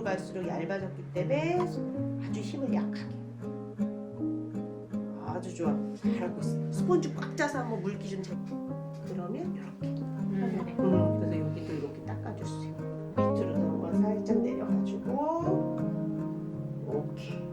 갈수록 얇아졌기 때문에 아주 힘을 약하게. 아주 좋아. 잘하고 있어. 스펀지 꽉 짜서 한번 물기 좀 재. 그러면 이렇게. 그래서 여기도 이렇게 닦아주세요. 밑으로 한번 살짝 내려가지고. 오케이.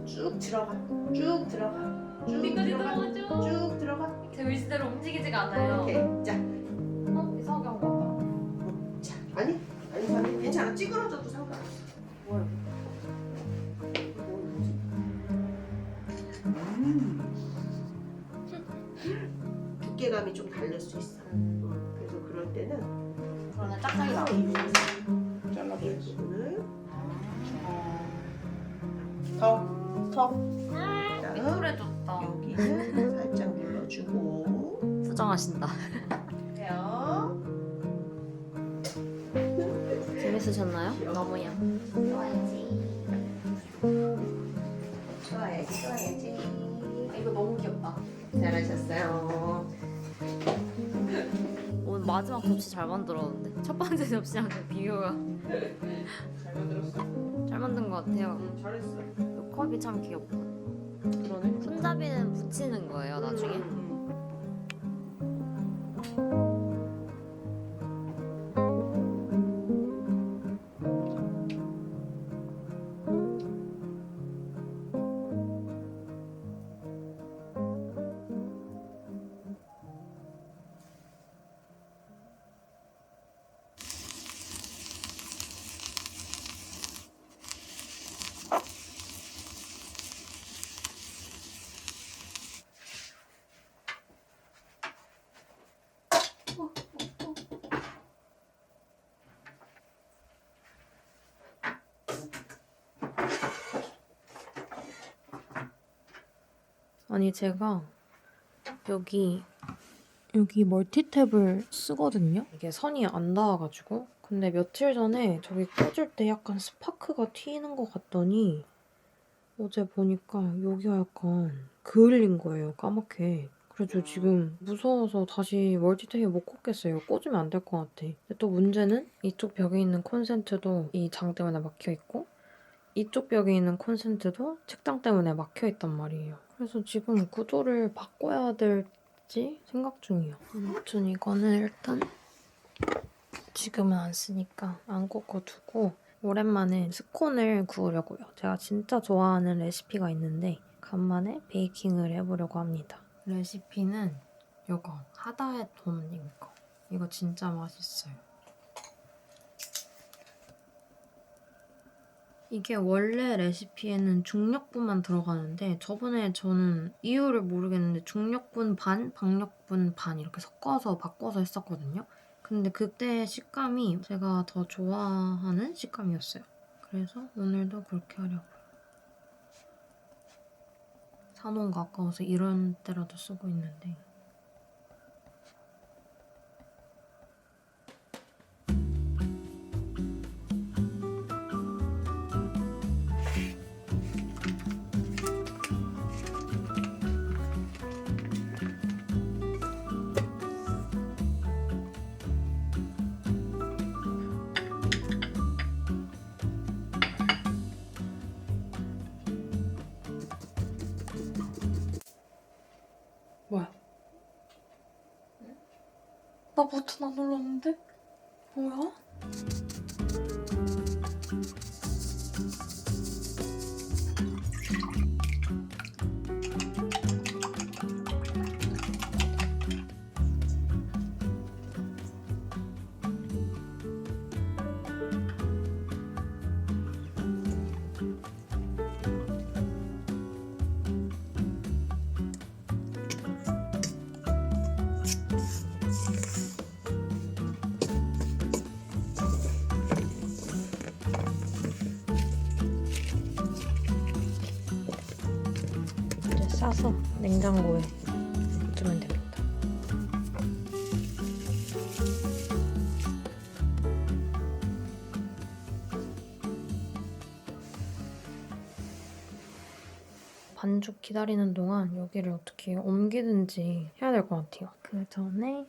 쭉 들어가. 쭉 들어가. 제 의지대로 움직이지가 않아요. 오케이. 자. 이상하게 같다. 자. 아니 괜찮아. 찌그러져도 상관없어. 두께감이 좀 다를 수 있어. 그래서 그럴 때는 그러면 짝짝이 나와. 잘라버릴 부분을 턱. 삐뚤해졌다. 여기는 살짝 눌러주고. 수정하신다. 해요. 재밌으셨나요? 너무야. 좋아야지. 이거 너무 귀엽다. 잘하셨어요. 오늘 마지막 접시 잘 만들었는데 첫 번째 접시랑 비교가 잘 만들었어. 잘 만든 것 같아요. 잘했어. 이 컵이 참 귀엽고. 그러네. 손잡이는 붙이는 거예요 나중에. 아니 제가 여기 멀티탭을 쓰거든요. 이게 선이 안 닿아가지고. 근데 며칠 전에 저기 꽂을 때 약간 스파크가 튀는 것 같더니 어제 보니까 여기가 약간 그을린 거예요, 까맣게. 그래서 지금 무서워서 다시 멀티탭을 못 꽂겠어요. 꽂으면 안 될 것 같아. 근데 또 문제는 이쪽 벽에 있는 콘센트도 이 장 때문에 막혀있고 이쪽 벽에 있는 콘센트도 책장 때문에 막혀있단 말이에요. 그래서 지금 구조를 바꿔야 될지 생각 중이에요. 아무튼 이거는 일단 지금은 안 쓰니까 안 꽂고 두고 오랜만에 스콘을 구우려고요. 제가 진짜 좋아하는 레시피가 있는데 간만에 베이킹을 해보려고 합니다. 레시피는 이거 하다의 돔님 거. 이거 진짜 맛있어요. 이게 원래 레시피에는 중력분만 들어가는데 저번에 저는 이유를 모르겠는데 중력분 반, 박력분 반 이렇게 섞어서 바꿔서 했었거든요. 근데 그때 식감이 제가 더 좋아하는 식감이었어요. 그래서 오늘도 그렇게 하려고요. 사놓은 거 아까워서 이런 때라도 쓰고 있는데 뭐야? 버튼 안 눌렀는데? 뭐야? 이제 싸서 냉장고에 두면 됩니다. 반죽 기다리는 동안 여기를 어떻게 옮기든지 해야 될 것 같아요. 그 전에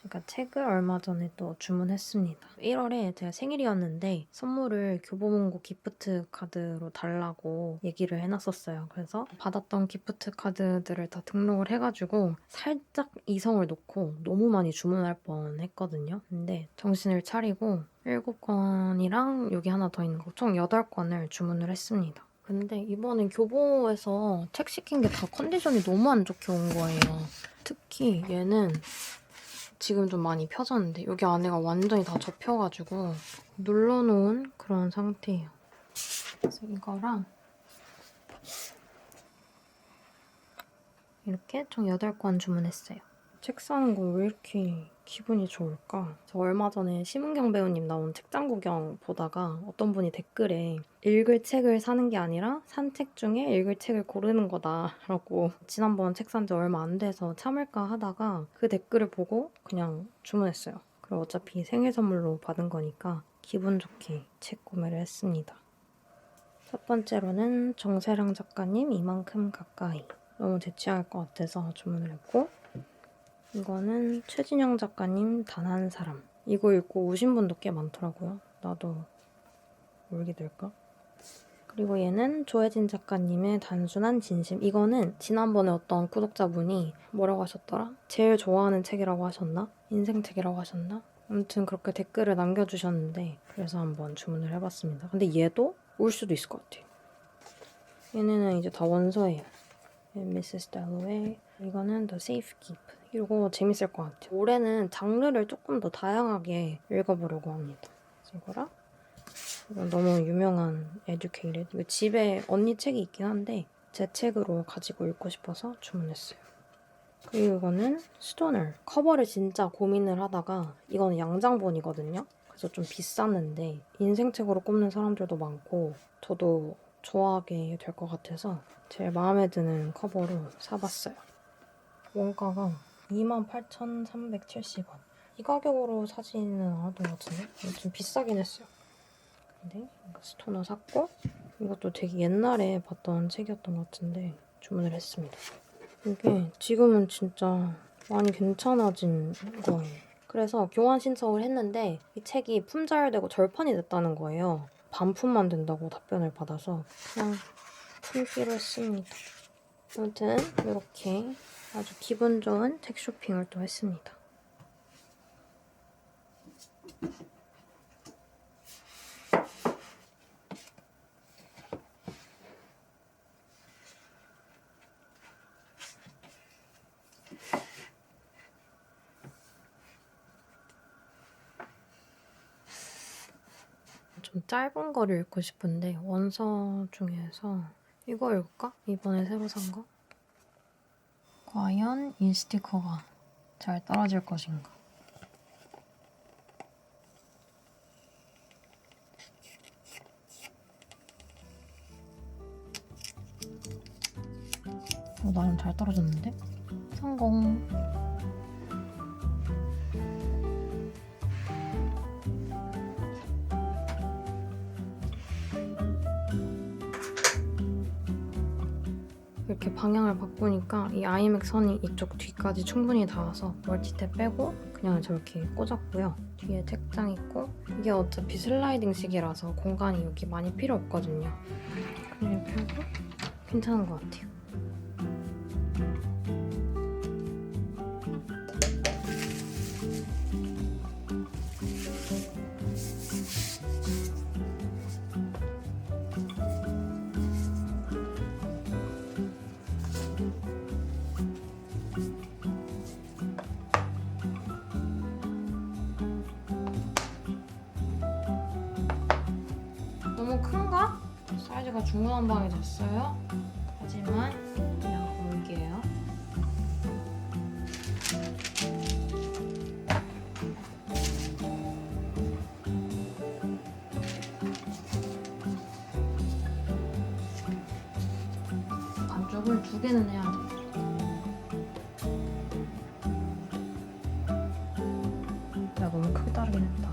제가 책을 얼마 전에 또 주문했습니다. 1월에 제가 생일이었는데 선물을 교보문고 기프트 카드로 달라고 얘기를 해놨었어요. 그래서 받았던 기프트 카드들을 다 등록을 해가지고 살짝 이성을 놓고 너무 많이 주문할 뻔했거든요. 근데 정신을 차리고 7권이랑 여기 하나 더 있는 거 총 8권을 주문을 했습니다. 근데 이번엔 교보에서 책 시킨 게 다 컨디션이 너무 안 좋게 온 거예요. 특히 얘는 지금 좀 많이 펴졌는데 여기 안에가 완전히 다 접혀가지고 눌러놓은 그런 상태예요. 그래서 이거랑 이렇게 총 8권 주문했어요. 책 사는 거 왜 이렇게 기분이 좋을까? 저 얼마 전에 심은경 배우님 나온 책장 구경 보다가 어떤 분이 댓글에 읽을 책을 사는 게 아니라 산 책 중에 읽을 책을 고르는 거다라고 지난번 책 산 지 얼마 안 돼서 참을까 하다가 그 댓글을 보고 그냥 주문했어요. 그리고 어차피 생일 선물로 받은 거니까 기분 좋게 책 구매를 했습니다. 첫 번째로는 정세랑 작가님 이만큼 가까이. 너무 제 취향일 것 같아서 주문을 했고 이거는 최진영 작가님 단 한 사람. 이거 읽고 우신 분도 꽤 많더라고요. 나도 울게 될까? 그리고 얘는 조혜진 작가님의 단순한 진심. 이거는 지난번에 어떤 구독자분이 뭐라고 하셨더라? 제일 좋아하는 책이라고 하셨나? 인생책이라고 하셨나? 아무튼 그렇게 댓글을 남겨주셨는데 그래서 한번 주문을 해봤습니다. 근데 얘도 울 수도 있을 것 같아요. 얘네는 이제 다 원서예요. Mrs. Dalloway. 이거는 The Safe Keep. 이거 재밌을 것 같아요. 올해는 장르를 조금 더 다양하게 읽어보려고 합니다. 이거랑 이건 너무 유명한 Educated. 이거 집에 언니 책이 있긴 한데 제 책으로 가지고 읽고 싶어서 주문했어요. 그리고 이거는 스토너. 커버를 진짜 고민을 하다가 이거는 양장본이거든요. 그래서 좀 비쌌는데 인생책으로 꼽는 사람들도 많고 저도 좋아하게 될 것 같아서 제일 마음에 드는 커버로 사봤어요. 원가가 28,370원. 이 가격으로 사지는 않았던 것 같은데? 좀 비싸긴 했어요. 근데 스토너 샀고 이것도 되게 옛날에 봤던 책이었던 것 같은데 주문을 했습니다. 이게 지금은 진짜 많이 괜찮아진 거예요. 그래서 교환 신청을 했는데 이 책이 품절되고 절판이 됐다는 거예요. 반품만 된다고 답변을 받아서 그냥 품기로 했습니다. 아무튼 이렇게 아주 기분 좋은 책 쇼핑을 또 했습니다. 좀 짧은 거를 읽고 싶은데 원서 중에서 이거 읽을까? 이번에 새로 산 거? 과연 이 스티커가 잘 떨어질 것인가? 나름 잘 떨어졌는데? 성공! 이렇게 방향을 바꾸니까 이 아이맥 선이 이쪽 뒤까지 충분히 닿아서 멀티탭 빼고 그냥 저렇게 꽂았고요. 뒤에 책장 있고 이게 어차피 슬라이딩식이라서 공간이 여기 많이 필요 없거든요. 그냥 이렇게 하고 괜찮은 것 같아요. 사이즈가 중구난방이 됐어요. 하지만 그냥 올게요. 반쪽을 2개는 해야 돼. 내가 너무 크게 따르긴 했다.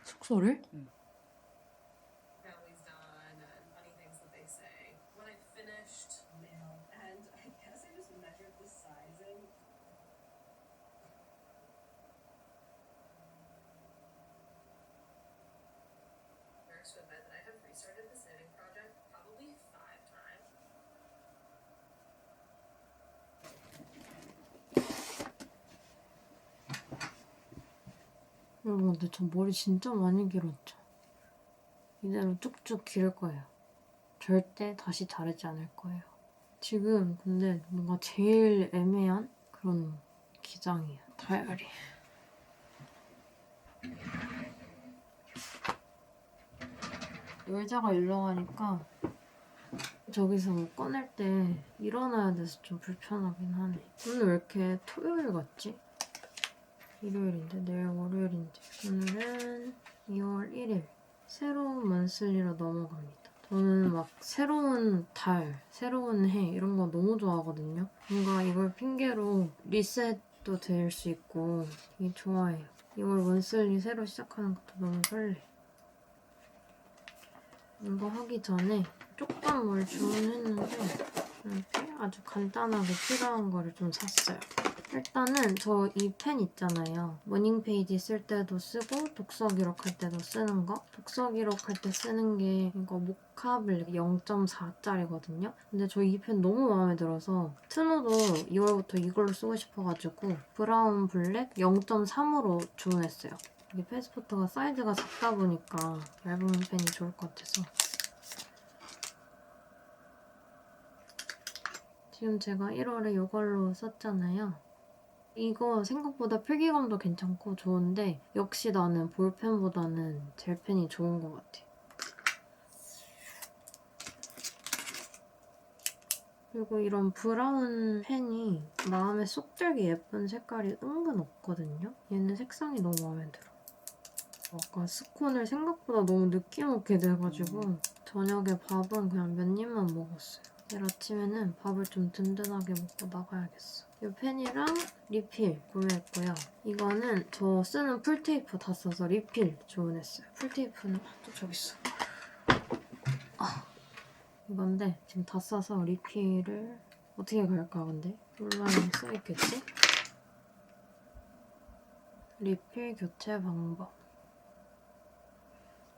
숙소를? family's done and funny things that they say. When I finished, and I guess I just measured the sizing. Nurse to admit that I have restarted this knitting project probably 5 times. 여러분 근데 저 머리 진짜 많이 길었죠? 이대로 쭉쭉 기를 거예요. 절대 다시 자르지 않을 거예요. 지금 근데 뭔가 제일 애매한 그런 기장이에요. 다이어리. 의자가 일로 가니까 저기서 뭐 꺼낼 때 일어나야 돼서 좀 불편하긴 하네. 오늘 왜 이렇게 토요일 같지? 일요일인데 내일 월요일인데 오늘은 2월 1일 새로운 먼슬리로 넘어갑니다. 저는 막 새로운 달, 새로운 해 이런 거 너무 좋아하거든요. 뭔가 이걸 핑계로 리셋도 될 수 있고 되게 좋아해요. 2월 먼슬리 새로 시작하는 것도 너무 설레. 이거 하기 전에 조금 뭘 주문했는데 이렇게 아주 간단하게 필요한 거를 좀 샀어요. 일단은 저 이 펜 있잖아요. 모닝페이지 쓸 때도 쓰고 독서 기록할 때도 쓰는 거. 독서 기록할 때 쓰는 게 이거 모카블 0.4짜리거든요. 근데 저 이 펜 너무 마음에 들어서 트노도 2월부터 이걸로 쓰고 싶어가지고 브라운 블랙 0.3으로 주문했어요. 이게 패스포트가 사이즈가 작다 보니까 얇은 펜이 좋을 것 같아서 지금 제가 1월에 이걸로 썼잖아요. 이거 생각보다 필기감도 괜찮고 좋은데 역시 나는 볼펜보다는 젤펜이 좋은 것 같아. 그리고 이런 브라운 펜이 마음에 쏙 들게 예쁜 색깔이 은근 없거든요. 얘는 색상이 너무 마음에 들어. 아까 스콘을 생각보다 너무 늦게 먹게 돼가지고 저녁에 밥은 그냥 몇 입만 먹었어요. 내일 아침에는 밥을 좀 든든하게 먹고 나가야겠어. 이 펜이랑 리필 구매했고요. 이거는 저 쓰는 풀테이프 다 써서 리필 주문했어요. 풀테이프는 또 저기 있어. 이건데 지금 다 써서 리필을 어떻게 갈까 근데? 온라인에 써있겠지? 리필 교체 방법.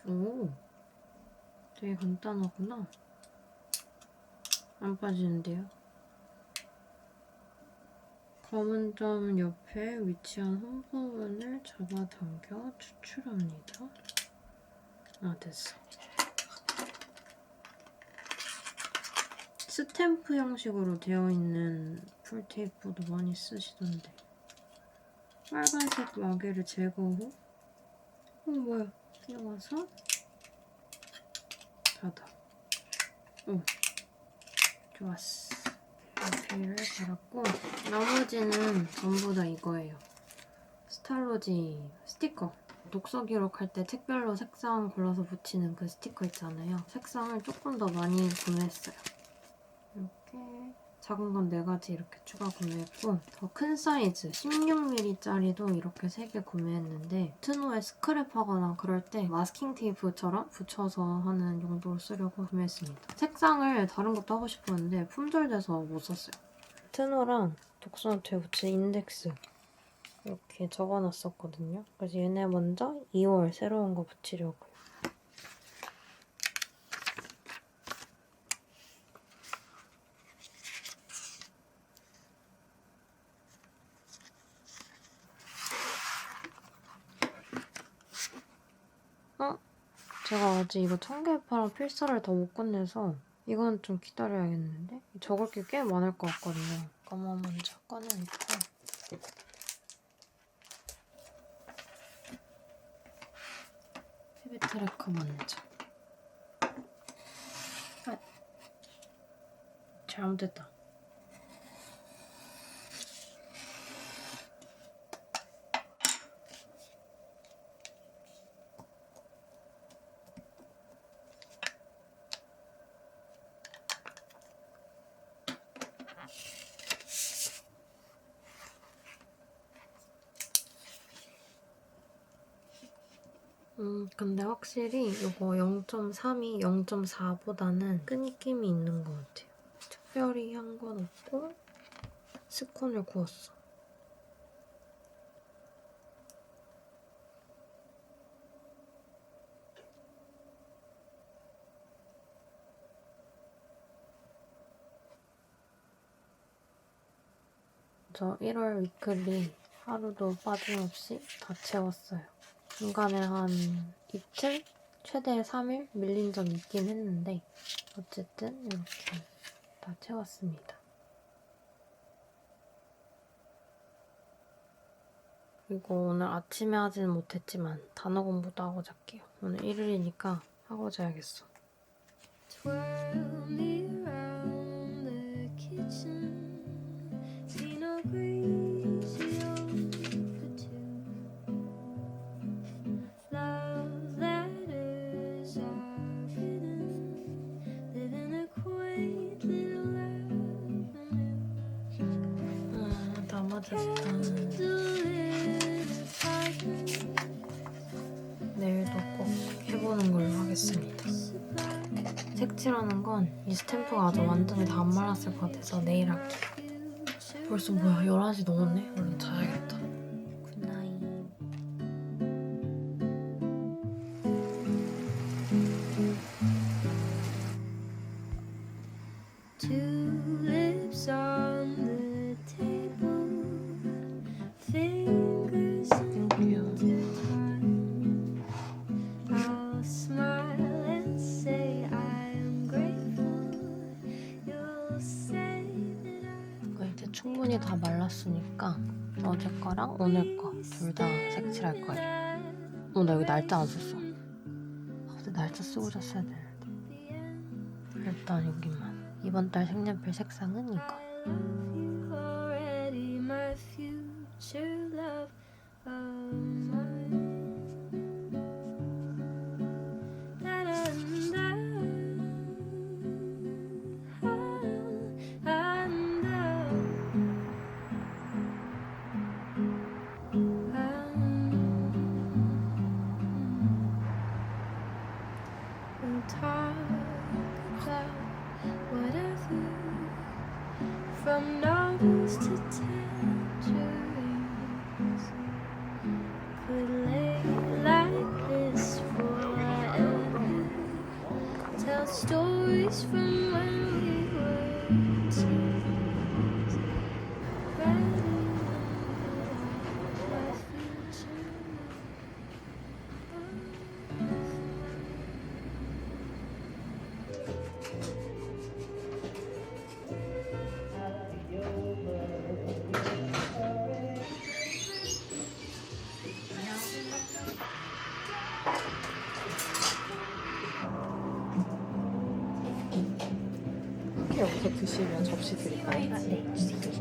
오, 되게 간단하구나. 안 빠지는데요? 검은 점 옆에 위치한 한 부분을 잡아당겨 추출합니다. 아, 됐어. 스탬프 형식으로 되어 있는 풀테이프도 많이 쓰시던데. 빨간색 마개를 제거 후 뭐야, 끼워서 닫아. 오, 좋았어. 연필을 갈았고 나머지는 전부 다 이거예요. 스타로지 스티커. 독서 기록할 때 책별로 색상 골라서 붙이는 그 스티커 있잖아요. 색상을 조금 더 많이 구매했어요. 이렇게 작은 건 4가지 이렇게 추가 구매했고 더 큰 사이즈 16mm짜리도 이렇게 3개 구매했는데 트노에 스크랩하거나 그럴 때 마스킹 테이프처럼 붙여서 하는 용도로 쓰려고 구매했습니다. 색상을 다른 것도 하고 싶었는데 품절돼서 못 샀어요. 트노랑 독서노트에 붙인 인덱스 이렇게 적어놨었거든요. 그래서 얘네 먼저 2월 새로운 거 붙이려고요. 제가 아직 이거 청계파랑 필사를 더 못 끝내서 이건 좀 기다려야겠는데? 적을 게 꽤 많을 것 같거든요. 이거만 먼저 꺼내놓고 헤비 트래커 먼저. 아, 잘못됐다. 근데 확실히 이거 0.3이 0.4보다는 끊김이 있는 것 같아요. 특별히 한 건 없고 스콘을 구웠어. 저 1월 위클리 하루도 빠짐없이 다 채웠어요. 중간에 한 이틀? 최대 3일 밀린 적 있긴 했는데 어쨌든 이렇게 다 채웠습니다. 그리고 오늘 아침에 하지는 못했지만 단어 공부도 하고 잘게요. 오늘 1일이니까 하고 자야겠어. Twirl me around the kitchen. Pinot Grigio for two. Love letters are hidden. Live in a quaint little avenue. 다 맞았다. 내일도 꼭 해보는 걸로 하겠습니다. 색칠하는 건 이 스탬프가 아직 완전히 다 안 말랐을 것 같아서 내일 할게요. 벌써 뭐야 11시 넘었네? 얼른 자야겠다. 굿나잇. Tulips on the table, fingers intertwined. I'll smile and say I'm grateful. You'll say that I. 이제 충분히 다 말랐으니까 어제 거랑 오늘 거 둘 다 색칠할 거예요. 나 여기 날짜 안 썼어. 근데 날짜 쓰고 잤어야 되는데. 일단 여기만. 이번 달 색연필 색상은 이거. From novels to tangerines, could lay like this forever. Tell stories from when we were teens. Ready my future. 여기서 드시면 접시 드릴까요? 네, 주세요.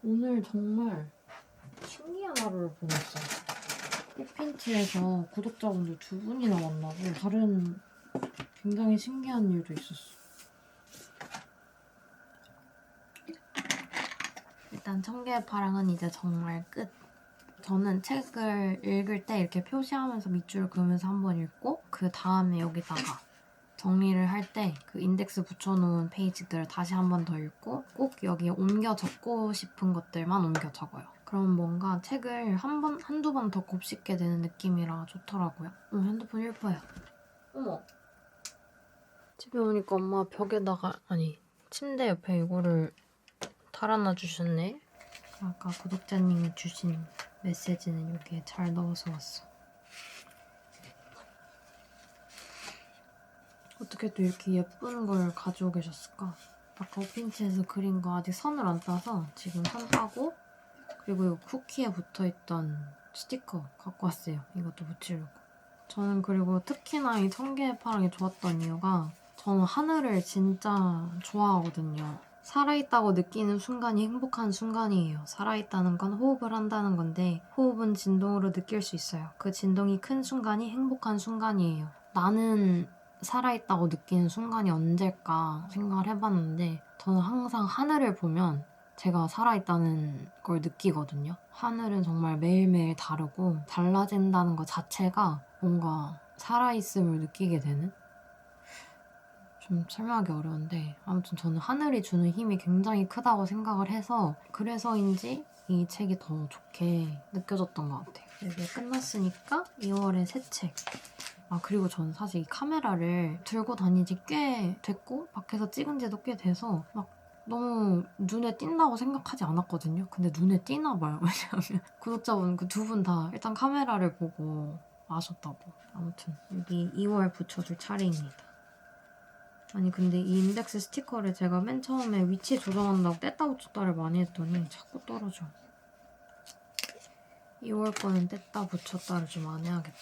오늘 정말 신기한 하루를 보냈어요. 꽃핀트에서 구독자분들 2분이나 만나고 다른 굉장히 신기한 일도 있었어. 일단 청개의 파랑은 이제 정말 끝. 저는 책을 읽을 때 이렇게 표시하면서 밑줄 그으면서 한번 읽고 그 다음에 여기다가 정리를 할 때 그 인덱스 붙여놓은 페이지들을 다시 한 번 더 읽고 꼭 여기에 옮겨 적고 싶은 것들만 옮겨 적어요. 그럼 뭔가 책을 한두 번 더 곱씹게 되는 느낌이라 좋더라고요. 핸드폰 예뻐요. 어머. 집에 오니까 엄마 벽에다가 아니 침대 옆에 이거를 달아놔 주셨네. 아까 구독자님이 주신 메시지는 여기에 잘 넣어서 왔어. 어떻게 또 이렇게 예쁜 걸 가지고 계셨을까? 아까 오핀츠에서 그린 거 아직 선을 안 따서 지금 선 따고 그리고 이 쿠키에 붙어있던 스티커 갖고 왔어요. 이것도 붙이려고. 저는 그리고 특히나 이 청개의 파랑이 좋았던 이유가 저는 하늘을 진짜 좋아하거든요. 살아있다고 느끼는 순간이 행복한 순간이에요. 살아있다는 건 호흡을 한다는 건데 호흡은 진동으로 느낄 수 있어요. 그 진동이 큰 순간이 행복한 순간이에요. 나는 살아있다고 느끼는 순간이 언제일까 생각을 해봤는데 저는 항상 하늘을 보면 제가 살아있다는 걸 느끼거든요. 하늘은 정말 매일매일 다르고 달라진다는 것 자체가 뭔가 살아있음을 느끼게 되는? 좀 설명하기 어려운데 아무튼 저는 하늘이 주는 힘이 굉장히 크다고 생각을 해서 그래서인지 이 책이 더 좋게 느껴졌던 것 같아요. 이게 끝났으니까 2월에 새 책. 그리고 저는 사실 이 카메라를 들고 다닌 지 꽤 됐고 밖에서 찍은 지도 꽤 돼서 막 너무 눈에 띈다고 생각하지 않았거든요. 근데 눈에 띄나 봐요. 왜냐면 구독자분 그 2분 다 일단 카메라를 보고 아셨다고. 아무튼 여기 2월 붙여줄 차례입니다. 아니 근데 이 인덱스 스티커를 제가 맨 처음에 위치 조정한다고 뗐다 붙였다를 많이 했더니 자꾸 떨어져. 2월 거는 뗐다 붙였다를 좀 안 해야겠다.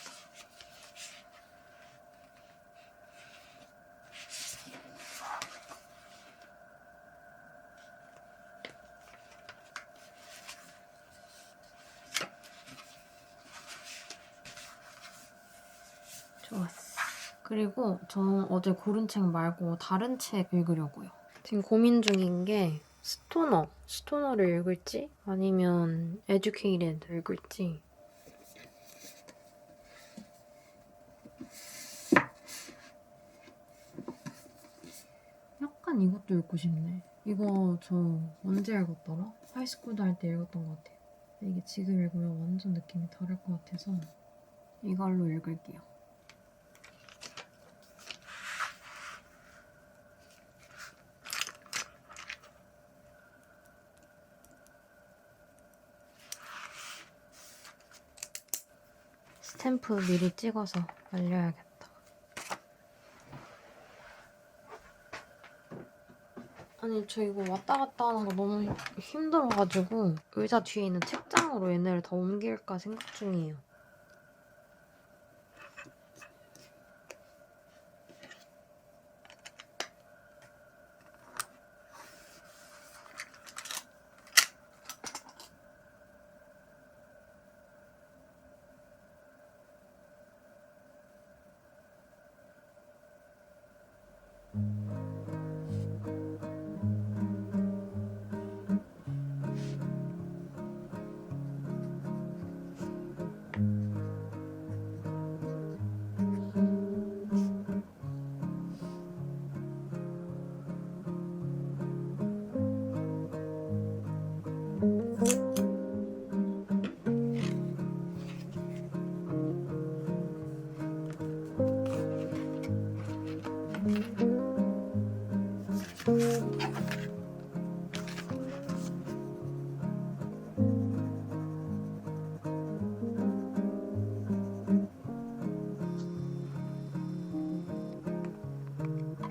좋았어. 그리고 저는 어제 고른 책 말고 다른 책 읽으려고요. 지금 고민 중인 게 스토너를 읽을지 아니면 에듀케이티드 읽을지. 약간 이것도 읽고 싶네. 이거 저 언제 읽었더라? 하이스쿨도 할 때 읽었던 것 같아요. 근데 이게 지금 읽으면 완전 느낌이 다를 것 같아서 이걸로 읽을게요. 스탬프 미리 찍어서 날려야겠다. 아니 저 이거 왔다 갔다 하는 거 너무 힘들어가지고 의자 뒤에 있는 책장으로 얘네를 다 옮길까 생각 중이에요.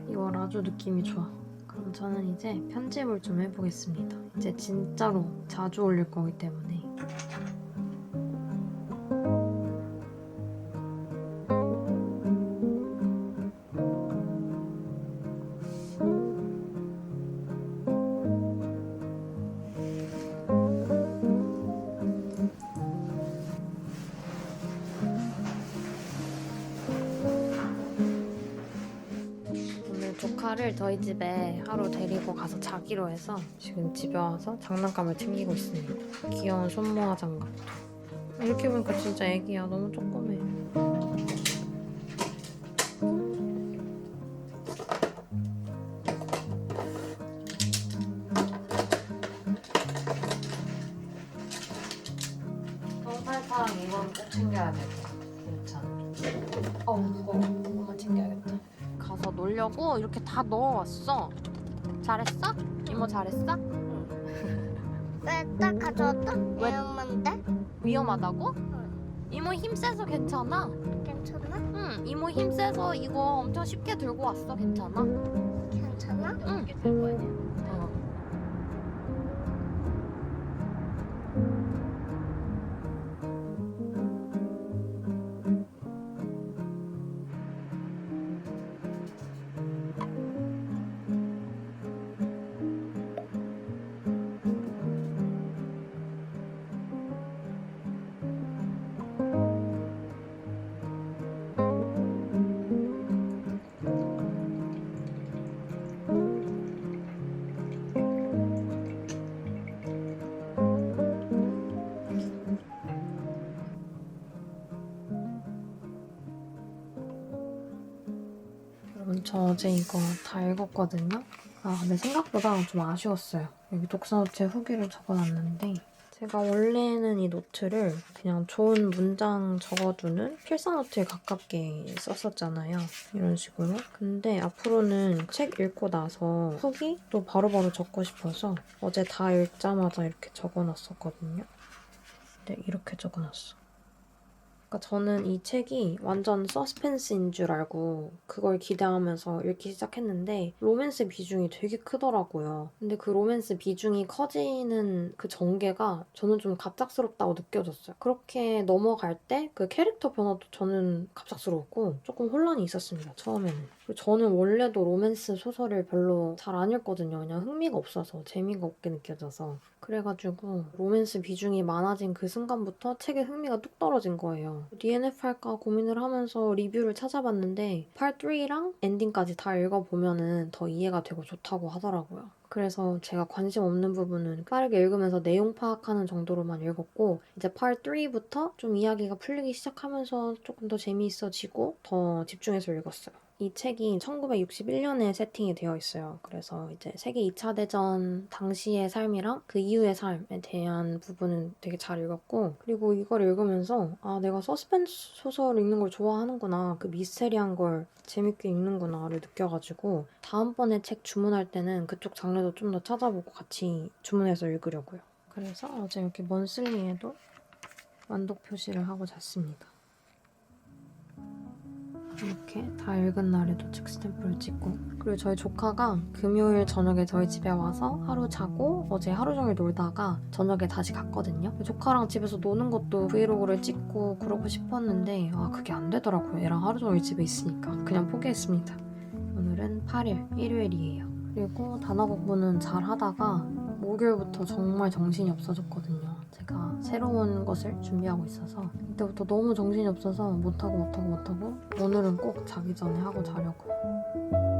이걸 아주 느낌이 좋아. 그럼 저는 이제 편집을 좀 해보겠습니다. 이제 진짜로 자주 올릴 거기 때문에. 오늘 조카를 저희 집에 하루 데리고 가서 자기로 해서 지금 집에 와서 장난감을 챙기고 있습니다. 귀여운 손모아 장갑도. 이렇게 보니까 진짜 애기야. 너무 조그매. 설탕 이건 꼭 챙겨야 될 것 같아. 괜찮아. 무거워. 이거만 챙겨야겠다. 가서 놀려고 이렇게 다 넣어왔어. 잘했어? 이모 잘했어? 왜 딱 가져왔다? 왜? 위험한데? 위험하다고? 이모 힘 세서 괜찮아. 괜찮아? 응, 이모 힘 세서 이거 엄청 쉽게 들고 왔어. 괜찮아? 괜찮아? 응. 어. 여러분 저 어제 이거 다 읽었거든요. 근데 생각보다 좀 아쉬웠어요. 여기 독서노트에 후기를 적어놨는데 제가 원래는 이 노트를 그냥 좋은 문장 적어두는 필사노트에 가깝게 썼었잖아요. 이런 식으로. 근데 앞으로는 책 읽고 나서 후기도 바로바로 적고 싶어서 어제 다 읽자마자 이렇게 적어놨었거든요. 근데 이렇게 적어놨어. 그러니까 저는 이 책이 완전 서스펜스인 줄 알고 그걸 기대하면서 읽기 시작했는데 로맨스 비중이 되게 크더라고요. 근데 그 로맨스 비중이 커지는 그 전개가 저는 좀 갑작스럽다고 느껴졌어요. 그렇게 넘어갈 때 그 캐릭터 변화도 저는 갑작스러웠고 조금 혼란이 있었습니다, 처음에는. 그리고 저는 원래도 로맨스 소설을 별로 잘 안 읽거든요. 그냥 흥미가 없어서, 재미가 없게 느껴져서. 그래가지고 로맨스 비중이 많아진 그 순간부터 책에 흥미가 뚝 떨어진 거예요. DNF 할까 고민을 하면서 리뷰를 찾아봤는데 Part 3랑 엔딩까지 다 읽어보면은 더 이해가 되고 좋다고 하더라고요. 그래서 제가 관심 없는 부분은 빠르게 읽으면서 내용 파악하는 정도로만 읽었고 이제 Part 3부터 좀 이야기가 풀리기 시작하면서 조금 더 재미있어지고 더 집중해서 읽었어요. 이 책이 1961년에 세팅이 되어 있어요. 그래서 이제 세계 2차 대전 당시의 삶이랑 그 이후의 삶에 대한 부분은 되게 잘 읽었고 그리고 이걸 읽으면서 내가 서스펜스 소설 읽는 걸 좋아하는구나. 그 미스테리한 걸 재밌게 읽는구나를 느껴가지고 다음번에 책 주문할 때는 그쪽 장르도 좀 더 찾아보고 같이 주문해서 읽으려고요. 그래서 어제 이렇게 먼슬리에도 만독 표시를 하고 잤습니다. 이렇게 다 읽은 날에도 책 스탬프를 찍고 그리고 저희 조카가 금요일 저녁에 저희 집에 와서 하루 자고 어제 하루 종일 놀다가 저녁에 다시 갔거든요. 조카랑 집에서 노는 것도 브이로그를 찍고 그러고 싶었는데 그게 안 되더라고요. 얘랑 하루 종일 집에 있으니까 그냥 포기했습니다. 오늘은 8일, 일요일이에요. 그리고 단어 공부는 잘 하다가 목요일부터 정말 정신이 없어졌거든요. 제가 새로운 것을 준비하고 있어서 그때부터 너무 정신이 없어서 못하고 오늘은 꼭 자기 전에 하고 자려고요.